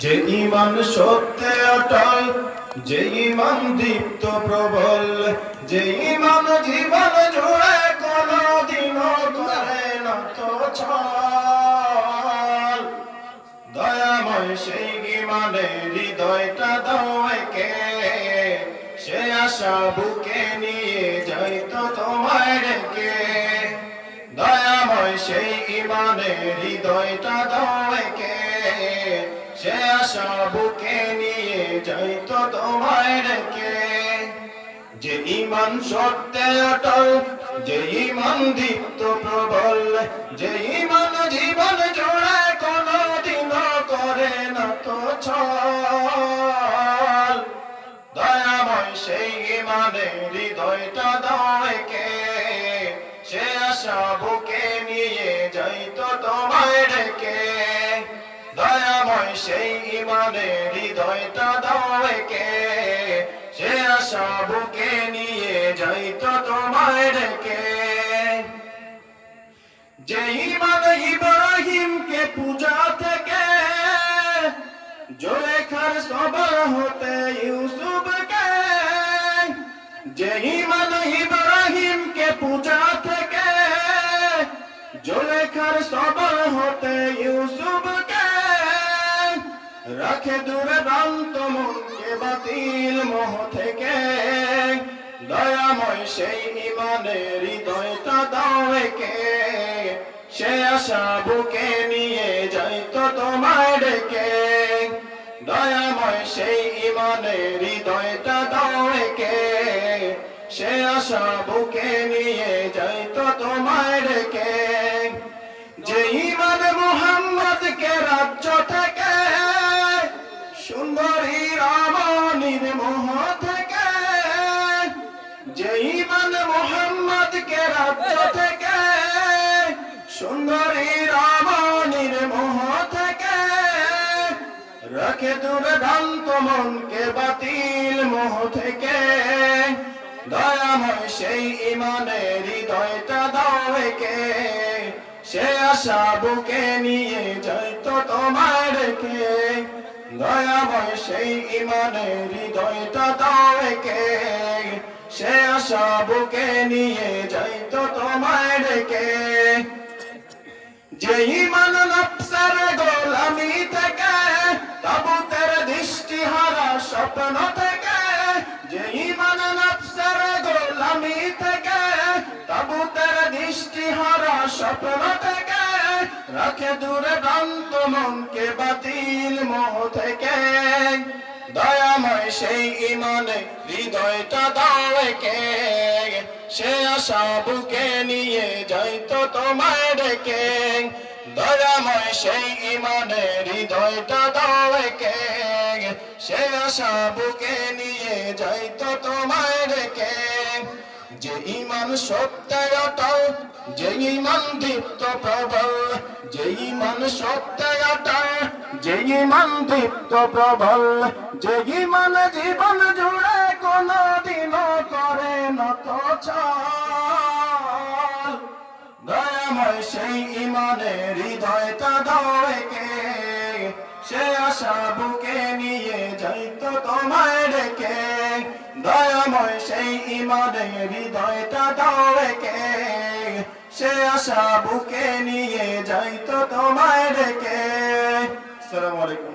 যে ঈমান সত্যে অটল, যে ঈমান দীপ্ত প্রবল, যে ঈমান জীবন জুড়ে কোনদিনও করে না তো ছল। দয়াময় সেই ঈমানে হৃদয়টা দাও একে, সে আশা বুকে নিয়ে যাইতো তোমায় ডেকে। দয়াময় সেই ঈমানে হৃদয়টা দাও একে, সে আশা বুকে নিয়ে যাইতো তোমায় ডেকে। যে ঈমান সত্যে অটল, যে ঈমান দীপ্ত প্রবল, যে ঈমান জীবন জুড়ে কোনদিনও করে না তো ছল। দয়াময় সেই ঈমানে হৃদয়টা দাও একে, সে আশা বুকে নিয়ে যাইতো তোমায় ডেকে। দয়াময় সেই ঈমানে হৃদয়টা দাও একে, সে আশা বুকে নিয়ে যাইতো তোমায় ডেকে। যে ঈমান ইব্রাহিমকে পূজা থেকে, জুলেখার সবর হতে ইউসুফকে, যে ঈমান ইব্রাহিমকে পূজা থেকে, জুলেখার সবর হতে ইউসুফকে, রাখে দূরে ভ্রান্ত মনকে বাতিল মোহ থেকে। দয়াময় সেই ঈমানের হৃদয়টা দাও একে, সে আশা বুকে নিয়ে যাইতো তোমায় ডেকে। দয়াময় সেই ঈমানের হৃদয়টা দাও একে, সে আশা বুকে নিয়ে যাইতো তোমায় ডেকে। যে ঈমান মুহাম্মদকে রাজ্য থেকে, সুন্দরী রমণীর মোহ থেকে, যে ঈমান মুহাম্মদকে রাজ্য থেকে, সুন্দরী রমণীর মোহ থেকে, রাখে দূরে ভ্রান্ত মনকে বাতিল মোহ থেকে। দয়াময় সেই ঈমানের হৃদয়টা দাও একে, সে আশা বুকে নিয়ে যাইতো তোমায় ডেকে। দয়াময় সেই ঈমানের হৃদয়টা দাও একে, সে আশা বুকে নিয়ে যাইতো তোমায় ডেকে। যে ঈমান নফসের গোলামি থেকে, তাগুতের দৃষ্টিহারা স্বপ্ন থেকে, যে ঈমান নফসের গোলামি থেকে, তাগুতের দৃষ্টিহারা স্বপ্ন থেকে, রাখে দূরে ভ্রান্ত মনকে বাতিল মোহ থেকে। দয়াময় সেই ঈমানে হৃদয়টা দাও একে, সে আশা বুকে নিয়ে যাইতো তোমায় ডেকে। দয়াময় সেই ঈমানে হৃদয়টা দাও একে, সে আশা বুকে নিয়ে যাইতো তোমায় ডেকে। যে ঈমান সত্যে অটল, যে ঈমান দীপ্ত প্রবল, যে ঈমান সত্যে অটল, যে ঈমান দীপ্ত প্রবল, যে ঈমান জীবন জুড়ে কোনদিনও করে না তো ছল। দয়াময় সেই ঈমানের হৃদয়টা দাও একে, সে আশা বুকে নিয়ে যাইতো তোমায় ডেকে। দয়াময় সেই ঈমানের হৃদয়টা দাও একে, সে আশা বুকে নিয়ে যাইতো তোমায় ডেকে। আসসালামু আলাইকুম।